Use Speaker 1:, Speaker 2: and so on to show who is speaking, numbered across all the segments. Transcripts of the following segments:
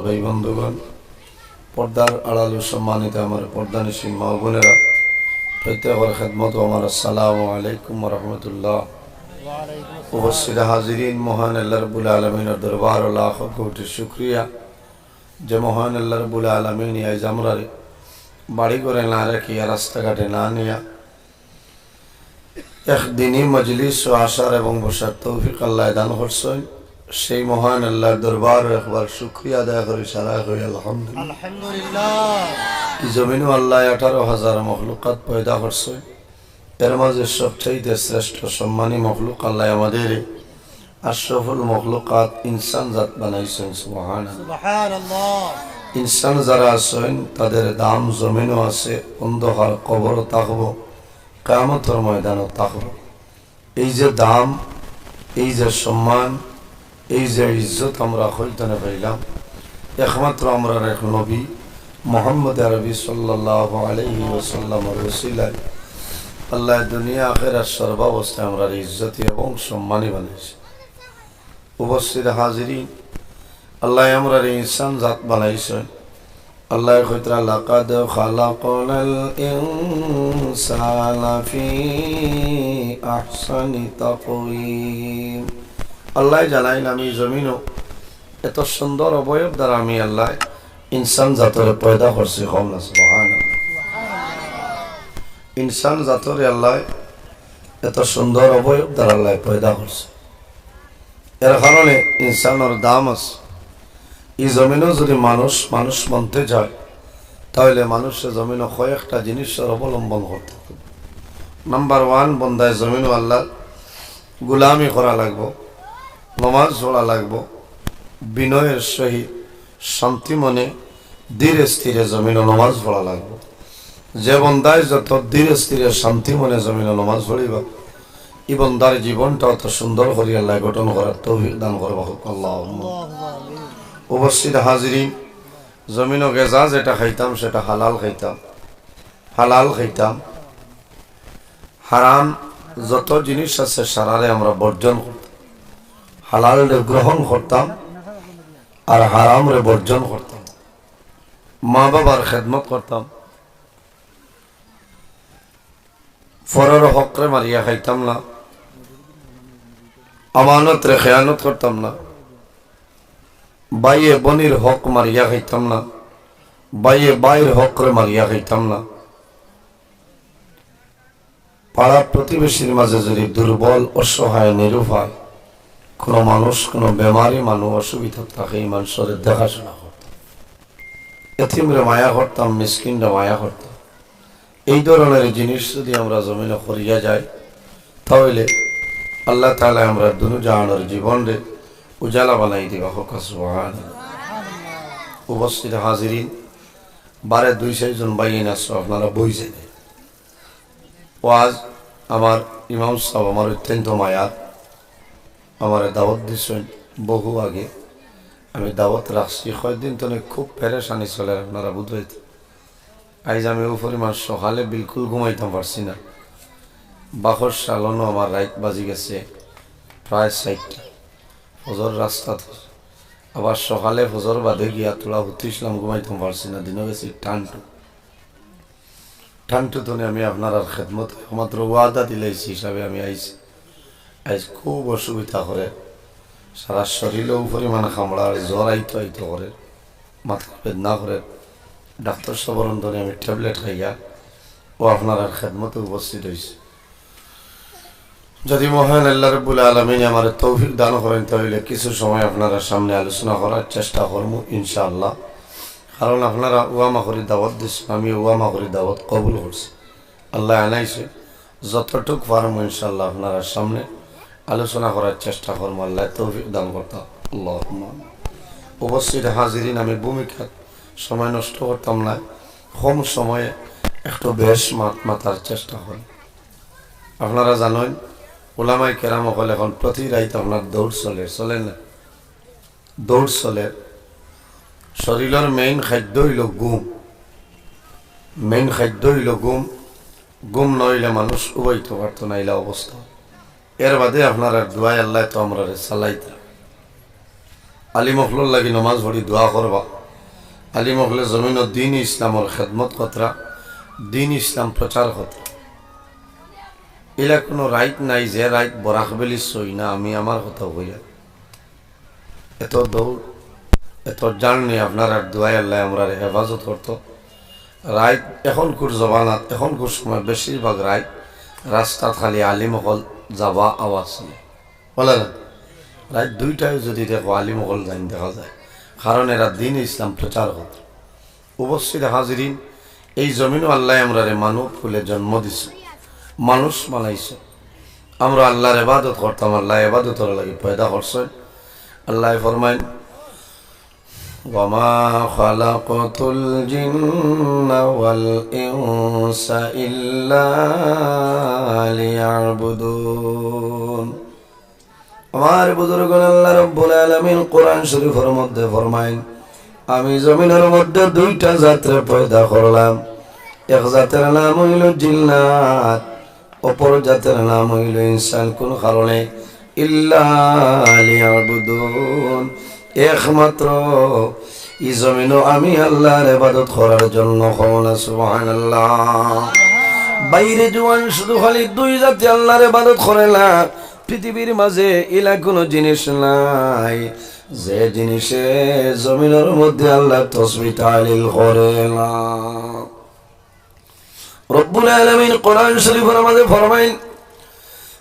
Speaker 1: ভাই বন্ধুগণ, পর্দার আড়ালে সম্মানিত আমার পর্দানিশীন মা বোনেরা, প্রত্যেকের খেদমত আমার আসসালামু আলাইকুম ওয়া রাহমাতুল্লাহ। উপস্থিত হাজিরিন, মহান আল্লাহ রাব্বুল আলামিনের দরবার লাখ কোটি শুকরিয়া যে মহান আল্লাহ রাব্বুল আলামিন আজ আমরা বাড়ি করে না রাখিয়া রাস্তাঘাটে না নিয়া একদিনই মজলিস ও আসার এবং বসার তৌফিক আল্লাহ দান করছেন। সেই মহান আল্লাহর দরবার একবার শুকরিয়া আদায় করি, সারা করি আলহামদুলিল্লাহ। জমিনও আল্লাহ 18,000 মখলুকাত পয়দা করছে, এর মাঝে সবচেয়ে শ্রেষ্ঠ সম্মানী মখলুক আল্লাহ আমাদের আশরাফুল মখলুকাত ইনসান জাত বানাইছেন। সুবহানাল্লাহ। ইনসান যারা আছেন তাদের দাম জমিনও আছে, অন্ধকার কবরও থাকবো, কিয়ামতের ময়দানও থাকবো। এই যে দাম, এই যে সম্মান, এই যে ইজ্জত আমরা হইতানে পাইলাম একমাত্র আমরা এক নবী মুহাম্মদ আরবি সাল্লাল্লাহু আলাইহি ওয়াসাল্লামের ওসিলায় আল্লাহ দুনিয়া আখিরাত সর্বাবস্থায় আমরা ইজ্জতি এবং সম্মানী বানাইছে। উপস্থিত হাজিরিন, আল্লাহ আমরা ইনসান জাত বানাইছেন। আল্লাহ কইতরা লাকাদ খালাকনাল ইনসানা ফি আহসানি তাকওয়িম। আল্লাহ জানাইন আমি জমিনও এত সুন্দর অবয়ব দ্বারা আমি আল্লাহ ইনসান জাতরে পয়দা করছি। সুবহানাল্লাহ। ইনসান জাতরে আল্লাহ এত সুন্দর অবয়ব দ্বারা আল্লাহ পয়দা করছে, এর কারণে ইনসানের দাম আছে। এই জমিনও যদি মানুষ মানতে যায় তাহলে মানুষের জমিনও কয়েকটা জিনিসের অবলম্বন করতে হবে। নাম্বার 1, বন্দায় জমিনও আল্লাহ গুলামি করা লাগবো, নমাজ পড়া লাগবো, বিনয়ের সহিত শান্তি মনে ধীরে স্থিরে জমিন নমাজ পড়া লাগবো। যে বন্দায় যত ধীরে স্থিরে শান্তি মনে জমিন নমাজ পড়িব, এই বন্দার জীবনটা অত সুন্দর করি আল্লাহ গঠন করার তৌফিক দান করব। আল্লাহুম্মা। উপস্থিত হাজিরিন, জমিন গেজা যেটা খাইতাম সেটা হালাল খাইতাম। হারাম যত জিনিস আছে সারারে আমরা বর্জন করতাম, হালাল গ্রহণ করতাম আর হারাম রে বর্জন করতাম। মা বাবার খেদমত করতাম, ফরের হক রে মারিয়া খাইতাম না, আমানত রে খেয়ানত করতাম না, বাইয়ে বনির হক মারিয়া খাইতাম না, বাইয়ে বাইর হক রে মারিয়া খাইতাম না। পাড়া প্রতিবেশীর মাঝে যদি দুর্বল, অসহায়, নিরুপায় কোনো মানুষ, কোনো বেমারি মানুষ অসুবিধা থাকে, এই মানুষের দেখাশোনা করতাম, এতিমরে মায়া করতাম, মিসকিনরা মায়া করতাম। এই ধরনের জিনিস যদি আমরা জমিনে করিয়া যাই তাহলে আল্লাহ তাআলা আমরা দুনু জাহানের জীবনে উজালা বানাই দিবা। সুবহানাল্লাহ। উপস্থিত হাজিরিন, 12-2 জন বাইন আছো, আপনারা বইছেন। ওয়াজ আমার ইমাম সাহেব আমার অত্যন্ত মায়ার, আমার দাওয়াত দিচ্ছেন বহু আগে, আমি দাওয়াত রাখছি কয়েকদিন তো খুব পেরেশানি চলে, আপনারা বুঝবেন। আজ আমি ও পরিমাণ সকালে বিলকুল ঘুমাইতাম পারছি না। বাখর সালনও আমার রাত বাজি গেছে প্রায় 4টা, ফজর রাস্তা, আবার সকালে ফজর বাদে গিয়া তোলা উঠিছিলাম, ঘুমাইতাম পারছি না। দিনও গেছি টানটু তো আমি আপনার আর খেদমত একমাত্র ওয়াদা দিলাইছি হিসাবে আমি আইছি। আজ খুব অসুবিধা করে, সারা শরীরেও পরিমাণ কামড়া, জ্বর আইতো করে, মাথা বেদনা করে। ডাক্তার সবরণ ধরে আমি ট্যাবলেট খাইয়া ও আপনার আর খেদমতে উপস্থিত হয়েছি। যদি মহান আল্লাহ রাব্বুল আলামিন আমার তৌফিক দান করেন তাহলে কিছু সময় আপনারা সামনে আলোচনা করার চেষ্টা করবো ইনশাআল্লাহ। কারণ আপনারা ওয়ামা করে দাওয়াত দিচ্ছেন, আমি ওয়ামা করে দাওয়াত কবুল করছি। আল্লাহ আনাইছে, যতটুক পারবো ইনশাআল্লাহ আপনারা সামনে আলোচনা করার চেষ্টা করবো। আল্লাহ তৌফিক দান করতাম। আল্লাহুম্মা। উপস্থিত হাজিরিন, আমি ভূমিকা সময় নষ্ট করতাম না, কম সময়ে একটু বেশ মাতার চেষ্টা করি। আপনারা জানেন ওলামাই কেরাম হল এখন প্রতি রাইতে আপনার দৌড় চলে না, দৌড় চলে। শরীরের মেইন খাদ্য হইল ঘুম, ঘুম নইলে মানুষ উবাইতে পারতো না, এলা অবস্থা। এর বাদে আপনারা দোয়াই আল্লাহ তো আমরা চালাইতে আলী মখলুর লাগি নমাজ পড়ি দোয়া করবা। আলিম হলে জমিন দিন ইসলামর খেদমত কতরা, দিন ইসলাম প্রচার কতরা। এলা কোনো রাইট নাই যে রাইট বরাক বেলি সই না। আমি আমার কথা হইয়া এত দৌড় এত জার্নি আপনার আর দোয়াই আল্লাহ আমরা হেফাজত করতো। রাইট এখনকার জবানাত এখনকার সময় বেশিরভাগ রাইট রাস্তা খালি আলিমকল যাবা আওয়াজ বলে না। রাইট দুইটাই যদি দেখো আলিমকল যাই দেখা যায়, কারণ এরা দিন ইসলাম প্রচার হতো। অবশ্যই হাজিরিন, এই জমিনও আল্লাহ আমরা মানব ফুলে জন্ম দিছে, মানুষ বানাইছে। আমরা আল্লাহর ইবাদত করতাম, আল্লাহ ইবাদতের লাগে পয়দা করছেন। আল্লাহ ফরমাইন ওয়ামা খালাকতুল জিন্না ওয়াল ইনসা ইল্লা লিয়াবুদুন। আমার বুজুর্গগণ, আল্লাহ রাব্বুল আলামিন কোরআন শরীফের মধ্যে ফরমাইন আমি জমিনের মধ্যে দুইটা জাতের পয়দা করলাম। এক জাতের নাম হইল জিন্নাত, অপর জাতের নাম হইল ইনসান। কোন কারণে? ইল্লা লিয়াবুদুন, একমাত্র এই জমিনও আমি আল্লাহর ইবাদত করার জন্য। কওনা সুবহানাল্লাহ। বাইরে জওয়ান শুধু খালি দুই জাতি আল্লাহর ইবাদত করে না। পৃথিবীর মাঝে ইলা কোনো জিনিস নাই যে জিনিসে জমিনের মধ্যে আল্লাহ তাসবিহ তাহলিল করে না। রব্বুল আলামিন কোরআন শরীফের মধ্যে ফরমাইন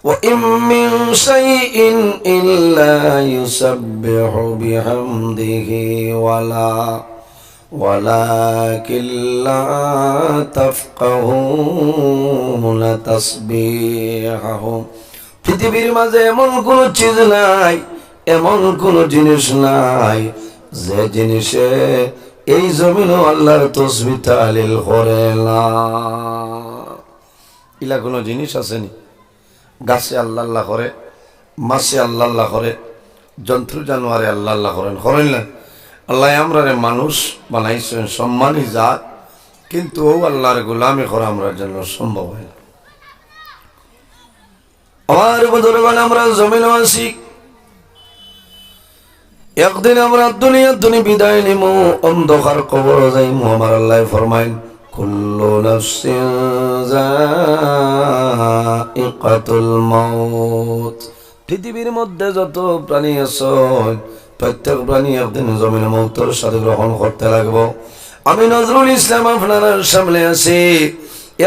Speaker 1: وَإِن مِّن شَيْءٍ إِلَّا يُسَبِّحُ بِحَمْدِهِ وَلَكِن لَّا تَفْقَهُونَ تَسْبِيحَهُمْ। পৃথিবীর মাঝে এমন কোন চিজ নাই, এমন কোন জিনিস নাই যে জিনিসে এই জমিনও আল্লাহর তাসবিহ তাহলিল করে না। ইলা কোন জিনিস আসেনি? গাছে আল্লাহ আল্লাহ করে, মাছে আল্লাহ আল্লাহ করে, জন্তু জানোয়ারে আল্লাহ আল্লাহ করেন, করেন না? আল্লাহ আমরা মানুষ বানাইছেন সম্মানী জাত, কিন্তু ও আল্লাহর গোলামি করা আমরা জন্য সম্ভব হয় না। আমার বুজুর্গগণ, আমরা জমিনে আছি, একদিন আমরা দুনিয়া বিদায় নিব, অন্ধকার কবর যাইমু। আমার আল্লাহ ফরমাইন কুল্লু নাফসিন যায়িকাতুল মাউত। পৃথিবীর মধ্যে যত প্রাণী আছে প্রত্যেক প্রাণী একদিন জমিনে মৌতের সাথে গ্রহণ করতে লাগবো। আমি নজরুল ইসলাম আপনার সামনে আছি।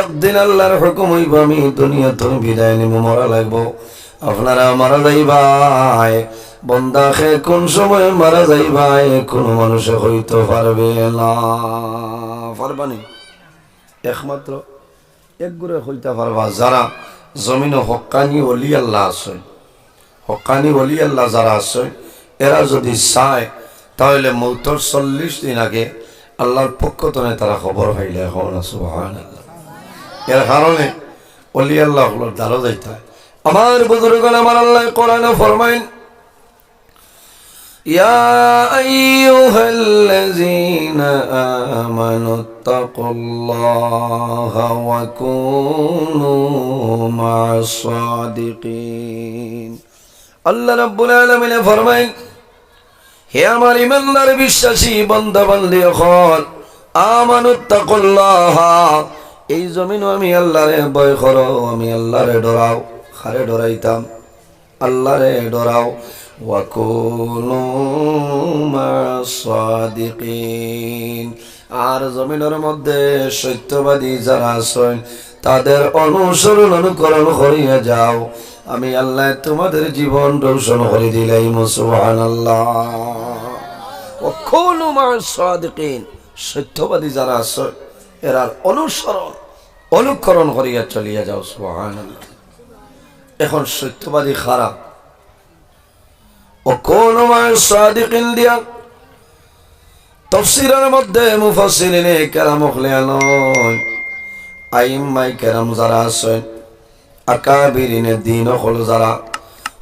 Speaker 1: একদিন আল্লাহর হুকুম হইব আমি দুনিয়া বিদায় নিব, মরা লাগবো। আপনারা মারা যাইবাই, বন্দাকে কোন সময় মারা যাইবাই কোন মানুষে হইতে পারবে না। পারবানি? একমাত্র এক গুরে হইতে পারবা যারা জমিন হক্কানি ওলি আল্লাহ আছে। হক্কানি ওলি আল্লাহ যারা আছে, এরা যদি চায় তাহলে মৌতর 40 দিন আগে আল্লাহর পক্ষ থেকে তারা খবর পাইলে এখন সুবহানাল্লাহ। এর কারণে ওলি আল্লাহ হলোর দ্বারা যাইতে হয়। আমার বুজুর্গগণ, আমার আল্লাহ কোরআনে ফরমাইন ইয়া আইয়ুহাল্লাযীনা আমানুত্তাকুল্লাহা ওয়া কুনু মা'আস সাদিকিন। আল্লাহ রাব্বুল আলামিন ফরমাইন হে আমার ঈমানদার বিশ্বাসী বান্দা বান্দী হল, আমানুত্তাকুল্লাহা, এই জমিন আমি আল্লাহরে ভয় করো, আমি আল্লাহরে ডরাও। কারে ডরাইতাম? আল্লাহরে ডরাও। ওয়া কুনু মা'আস সাদিকিন, আর জমিনের মধ্যে সত্যবাদী যারা আছেন তাদের অনুসরণ অনুকরণ করিয়া যাও। আমি আল্লাহ তোমাদের জীবন রোশন করে দিলাম। সুবহানাল্লাহ। ওয়া কুনু মা'আস সাদিকিন, সত্যবাদী যারা আছে এরা অনুকরণ করিয়া চলিয়া যাও। সুবহানাল্লাহ। এখন সত্যবাদী খারাপ। ও কোন সাদিকিন দিয়া তাফসীরের মধ্যে মুফাসসিরিনে কেরাম হলেন, আইম্মায়ে কেরাম যারা আছেন, আকাবিরিনে দ্বীন হল যারা,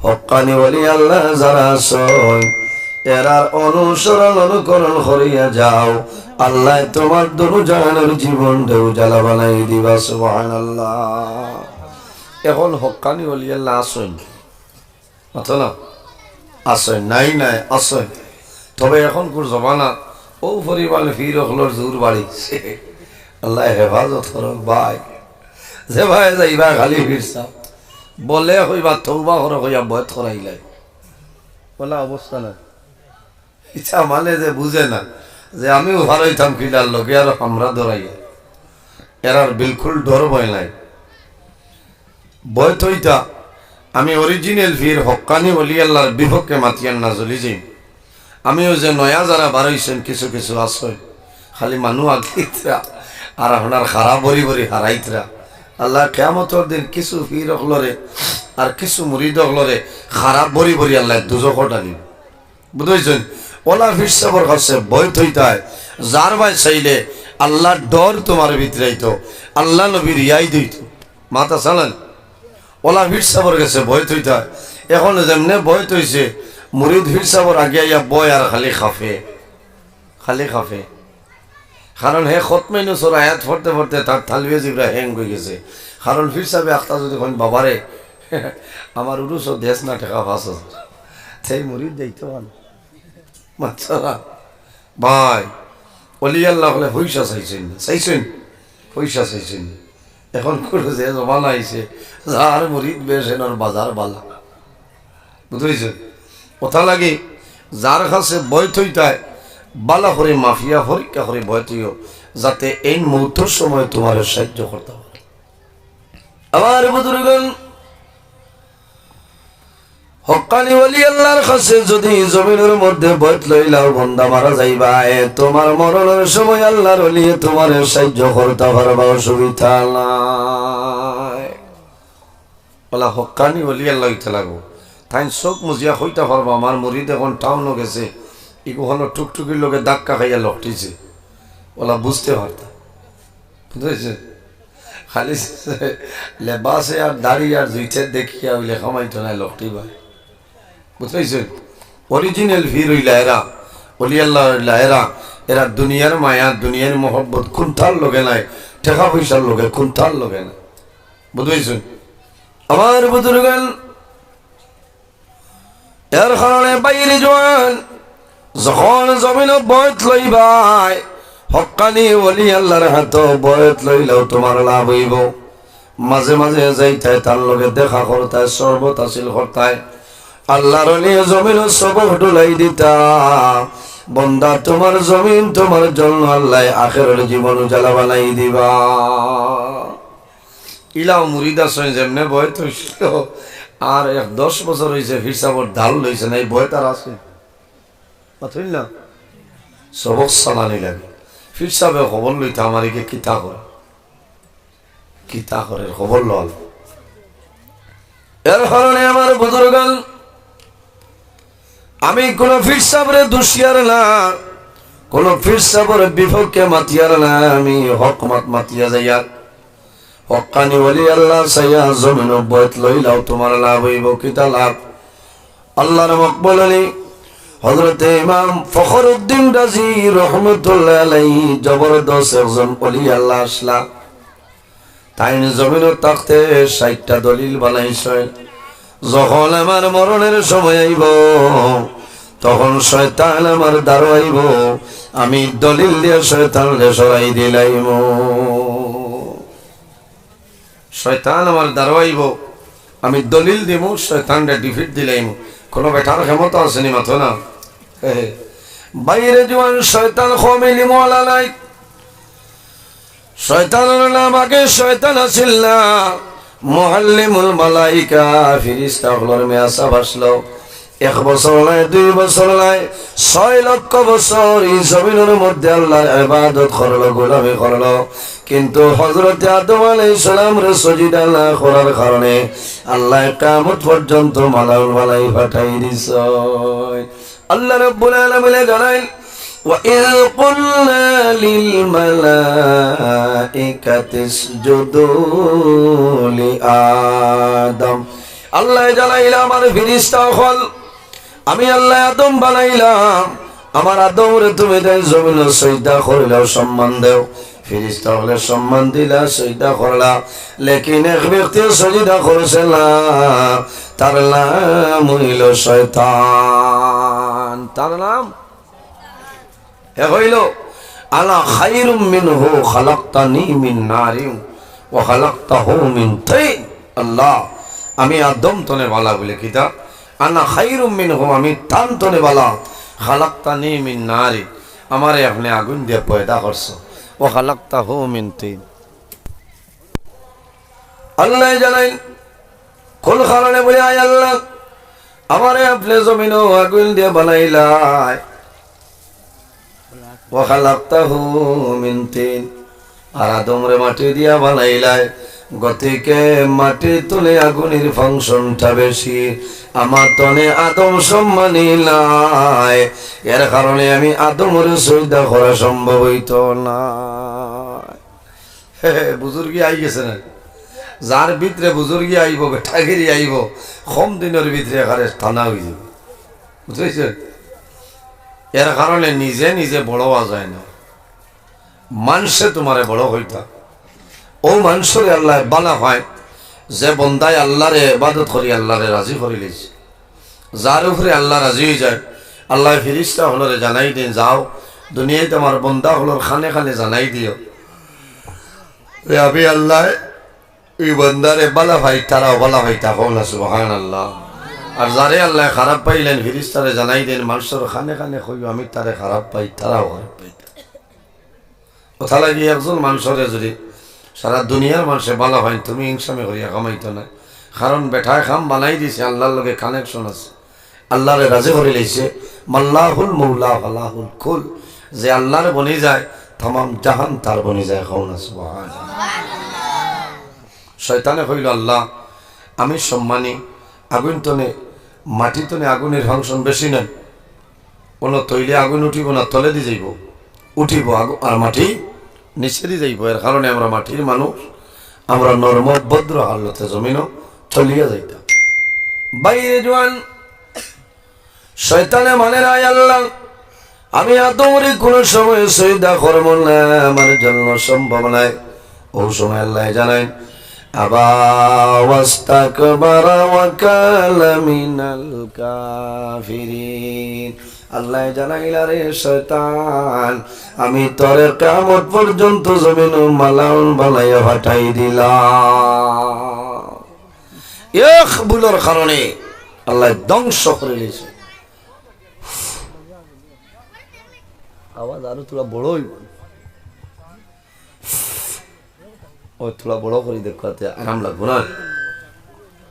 Speaker 1: হক্কানি ওলি আল্লাহ যারা আছেন, এরার অনুসরণ অনুকরণ করিয়া যাও। আল্লাহ তোমার দুজাহানের জীবন উজালা বানাই দিবা। সুবহানাল্লাহ। এখন হক্কানি ওলি আল্লাহ আছেন, আছে না? আছে নাই? নাই, আছে। তবে এখনকার জমানা ও পরিমাণে ফির হলোর জোর বাড়িছে। আল্লাহ হেফাজত করক ভাই, যে ভাই যাইবা খালি ফিরছা বলে হইবা তৌবা করো হইয়া বয়ত করাইলাই বলা অবস্থা না। ইচ্ছা মানে যে বুঝে না যে আমিও ভালোইতাম কিলার লোকে আর আমরা ধরাইয়া এরার বিলকুল ডর ভয় নাই। বয়ত হইতা আমি অরিজিনাল ফির হক্কানি অলি আল্লাহর বিপক্ষে মাতিয়ান না জ্বলি যাই। আমিও যে নয়া যারা বাড়াইছেন কিছু কিছু আছে খালি মানুষ আগিতরা আর আপনার খারাপ বরি বরি হারাইতরা। আল্লাহ কিয়ামতের দিন কিছু ফির হলরে আর কিছু মুরিদ হলরে খারাপ বরি বরি আল্লাহ দুজক টানিব বুঝেছেন। ওলা ফির সাবর কাছে বই থইতায় যার ভাই চাইলে আল্লাহর ডর তোমার ভিতরাইতো আল্লাহ নবীর ইয়াই দিত মাথা চালান। ওলা ফির সাবর কাছে বই থইতায় এখন যেমনে বই থইছে মুরিদ ফির সাবর আগে আইয়া বয় আর খালি খাফে খালি খাফে। কারণ হে খতমে নুসর আয়াত পড়তে পড়তে তার থালবিয়া জিবরা হ্যাং হয়ে গেছে। কারণ ফির সাহেব আখতা যদি কোন বাবারে আমার উরুস দেশ না ঠেকা ফাঁস সেই মুরিদ যাইতো মাচ্ছারা ভাই অলি আল্লাহ হলে পয়সা চাইছেন চাইছেন পয়সা চাইছেন। এখন কোনো যে জমানা আইছে যার মুরিদ বেশেন আর বাজার বালা বুঝেছেন। কথা লাগে যার কাছে বয় থইতায় বালা করে মাফিয়া পরীক্ষা করে বয় থইও যাতে এই মুহূর্তের সময় তোমার সাহায্য করতে পারে। আমার বুজুর্গণ হক্কানি ওলি আল্লাহর কাছে যদি জমিনের মধ্যে বয়ত লইলাও বন্দা মারা যাইবা তোমার মরণের সময় আল্লাহর ওলি তোমার সাহায্য করতে পারবা অসুবিধা নাই। বলা হক্কানি ওলি আল্লাহ হইতে লাগবো তাই চোখ মুজিয়া হইতে পারবো আমার মুরিদ এখন টাউনও গেছে ইগুলো টুকটুকির লোকে ধাক্কা খাইয়া লকটিছে ওলা বুঝতে পারতাম বুঝেছে। খালি লেবাসে আর দাড়ি আর জুইতে দেখিয়া ওইলে খামাইতো না লকটি ভাই বুঝতেছেন। অরিজিনাল ভিড় হইলা এরা অলি আল্লাহ এরা এরা দুনিয়ার মায়া দুনিয়ার মহব্বত কোনটার লোকে নাই টাকা পয়সার লোকে কোনটার লোকে নাই বুঝতেছেন। আমার বুজুর্গান এর কারণে বাইরে জোয়ান যখন জমিন বয়ত লইবাই হক্কানি ওলি আল্লাহর হাত বয়ত লইলেও তোমার লাভ হইব। মাঝে মাঝে যাইতায় তার লগে দেখা করতায় শরবত হাসিল করতায় আল্লাহর ওলি জমিন সবক ডুলাই দিতা বন্দা তোমার জমিন তোমার জন্য আল্লাহ আখেরের জীবন উজালা বানাই দিবা। ইলাও মুরিদা সয় যেমনে বয়ত হইছিল আর 10 বছর হয়েছে ফিরসাবর ঢাল লইছে না এই বয় তার আছে না সবক সালানি লাগে। ফির সাহেব খবর লইতে আমারিকে কিতা করে খবর লল। এর কারণে আমার বুজুর্গান আমি কোন ফির সাহেবের দুশিয়ার না কোন ফির সাহেবের বিপক্ষে মাতিয়ার না আমি হক মত মাতিয়া যাইয়া হক্কানি ওলি আল্লাহ সাইয়া জমিন বয়ত লইলাও তোমার লাভ হইব। কিতা লাভ? আল্লাহর মকবুল আলী হযরতে ইমাম ফখরউদ্দিন রাজি রহমাতুল্লাহ আলাইহি জবরদস্ত একজন ওলি আল্লাহ আসলা তাই জমিনের তাকতে 60টা দলিল বানাইছে। যখন আমার মরণের সময় আইব তখন শয়তান আমার দাঁড়াইব আমি দলিল দিয়ে শয়তানকে সরাই দিলাইব। শয়তান আমার দাঁড়াইব আমি দলিল দিব শয়তানকে ডিফিট দিলাইব। কোনো বেটার ক্ষমতা আসেনি মাথো না বাইরে জোয়ান শয়তান খমিলি মোলা নাই। শয়তানের নাম আগে শয়তান আছিল না মুআল্লিমুল মালাইকা ফেরেশতা হলোর মেয়াসা বাসলো 1 বছর নাই 2 বছর নাই 6 লক্ষ বছর এই জমিনের মধ্যে আল্লাহর ইবাদত করলো গোলামি করলো কিন্তু হযরত আদম আলাইহিস সালামের সিজদা না করার কারণে আল্লাহ কিয়ামত পর্যন্ত মালাউল মালাই পাঠাই দিছে। আল্লাহ রাব্বুল আলামিন জানাই وَإِذْ قُلْنَا لِلْمَلَائِكَةِ اسْجُدُوا لِآدَمَ আল্লাহ জানাইলা আমার ফেরেশতা হল আমি আল্লাহ আদম বানাইলাম আমার আদমরে তুমি তাই জমিনে সিজদা করিলাও সম্মান দাও। ফেরেশতা হলে সম্মান দিলা সিজদা করলা লেকিন এক ব্যক্তি সিজদা করেছে না তার নাম হইল শয়তান। তার নাম হে হইল আলা খায়রুম মিনহু খালাকতানি মিন নারিন ওয়া খালাকতাহু মিন তিন। আল্লাহ আমি আদম তনে বালা বলে কিতা আনা খায়রুম মিনহু আমি তান তনে বালা খালাকতানি মিন নারি আমারে আপনি আগুন দিয়ে পয়দা করছো ওয়া খালাকতাহু মিন তিন। আল্লাহ জানেন কোন কারণে বলে আয় আল্লাহ আমারে আপনি জমিনও আগুন দিয়ে বানাইলাই ওয়া খালাকতাহু মিন তিন আর আদমরে মাটি দিয়া বানাইলাই। গতিকে মাটি তুলে আগুনের ফাংশনটা বেশি, আমার তনে আদম সম্মানী নাই, এর কারণে আমি আদমরে সজদা করা সম্ভব হইত না। বুজুর্গি আই গেছে না, যার ভিতরে বুজুর্গি আইব বেঠাগিরি আইব কম দিনের ভিতরে এখানে থানা হয়ে যাবে, বুঝেছেন? এর কারণে নিজে নিজে বড় হওয়া যায় না, মানুষে তোমারে বড় হইতা। ও মানুষরে আল্লাহ বালা হয় যে বন্দায় আল্লাহরে ইবাদত করি আল্লাহরে রাজি করে লিছে, যার উপরে আল্লাহ রাজি হয়ে যায় আল্লাহ ফিরিস্তা হলরে জানাই দিন যাও দুনিয়ায় তোমার বন্দা হলর খানে খানে জানাই দিও আমি আল্লাহ এই বন্দারে বালা ভাই তারাও বালা ভাই থাকো না, সুবহানাল্লাহ। আর যারে আল্লাহ খারাপ পাইলেন ফিরিস্তারে জানাই দেন মানুষের খানে খানে কইও আমি তারে খারাপ পাই তারাও খারাপ পাই। কথা লাগি একজন মানুষরে যদি সারা দুনিয়ার মানুষে বালা হয় তুমি ইনসামে করিয়া কামাইতো না, কারণ বেঠায় খাম বানাই দিছে আল্লাহর লগে কানেকশন আছে, আল্লাহরে রাজি করে লইছে। মাল্লাহুল মৌলা ফালাহুল কুল, যে আল্লাহরে বনি যায় তামাম জাহান তার বনি যায়, খাওনা সুবহানাল্লাহ। শয়তানে কইল আল্লাহ আমি সম্মানী, আগুন তনে মাটি তনে আগুনের ফাংশন বেশি নেন, কোনো তৈলে আগুন উঠিব না তলে দিয়ে যাইব, উঠিব আর মাটি নিচে দিয়ে যাইব, এর কারণে আমরা মাটির মানুষ, আমরা নর্ম ভদ্র হালতে জমিনও চলিয়া যাইতাম। বাইরে জোয়ান শয়তানে মানে নাই আল্লাহ আমি আদমরে কোনো সময় সজদা করব না, আমার জন্য সম্ভব নাই। ও সময় আল্লাহ জানাই আবা ওয়াস্তাকবারা ওয়া কালা মিনাল কাফিরিন। আল্লাহ জানাইলা রে শয়তান আমি তোরে কিয়ামত পর্যন্ত জমিন মালাউন বানাইয়া পাঠাই দিলাম, এক ভুলের কারণে আল্লাহ ধ্বংস করে দিয়েছে। আওয়াজ আরো তোরা বড় হইব, ও তোরা বড় করে দেখাতে আরাম লাগবো না,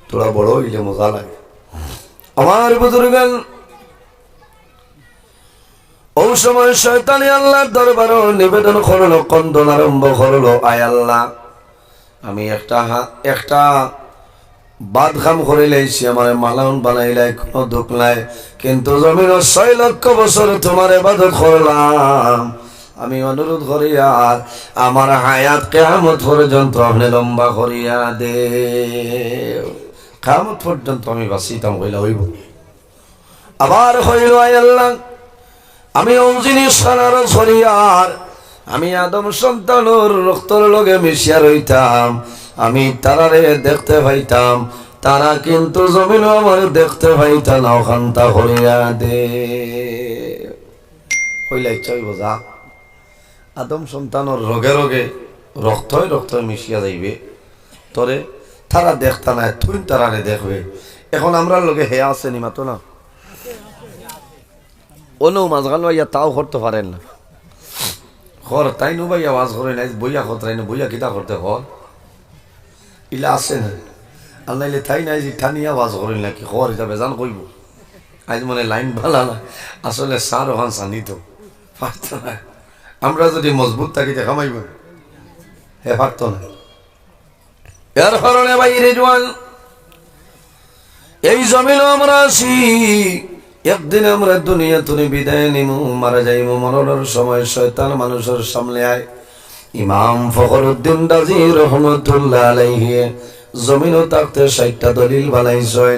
Speaker 1: তোরা বড় হইলে মজা লাগে। আমার বুজুর্গান ও সময় শয়তানি আল্লাহর দরবারে নিবেদন করলো, কন্দন আরম্ভ করলো, আয় আল্লাহ আমি একটা বাদ কাম করে লাইছি, আমার মালাউন বানাইলাই কোনো দুঃখ নাই, কিন্তু জমিন 6 লক্ষ বছর তোমার ইবাদত করলাম, আমি অনুরোধ করি আর আমার হায়াত কিয়ামত পর্যন্ত আপনি লম্বা করিয়া দে, কিয়ামত পর্যন্ত আমি বাঁচিতাম হইলা হইব। আবার হইল আয় আল্লাহ আমি ওই জিনিস সারার শরিয়ার আমি আদম সন্তানের রক্তর লগে মিশিয়া রইতাম, আমি তারারে দেখতে পাইতাম, তারা কিন্তু জমিন আমার দেখতে পাইতা না, ওখানটা হইয়া দে হইলা ইচ্ছা হইব যা আদম সন্তানের রোগে রোগে রক্তই রক্তই মিশিয়া যাইবে, তোরে তারা দেখতা না তুই তারারে দেখবে। এখন আমরা লগে হে আছে নি মাতো না ওনো মাঝগাল ভাইয়া তাও করতে পারেন না, খর তাই নো ভাই আওয়াজ করে নাই বইয়া খতরাই না, বইয়া কিতা করতে খর ইলা আছে না আল্লাহ তাই নাই যে ঠানি আওয়াজ করেন নাকি খর এটা বেজান কইব। আজ মনে লাইন ভালা না, আসলে সার ওখান সানি তো পারত না, আমরা যদি মজবুত থাকি দেখামাইব হে পারত না। এর কারণে বাইরে জোয়ান এই জমিন আমরা আছি, একদিন আমরা দুনিয়া তুলে বিদায় নিব, মারা যাইব, মরণের সময় শয়তান মানুষের সামনে আয়। ইমাম ফখরুদ্দিন রাজি রহমতুল্লাহ আলাইহি জমিনও থাকতে 60টা দলিল বানাইছে।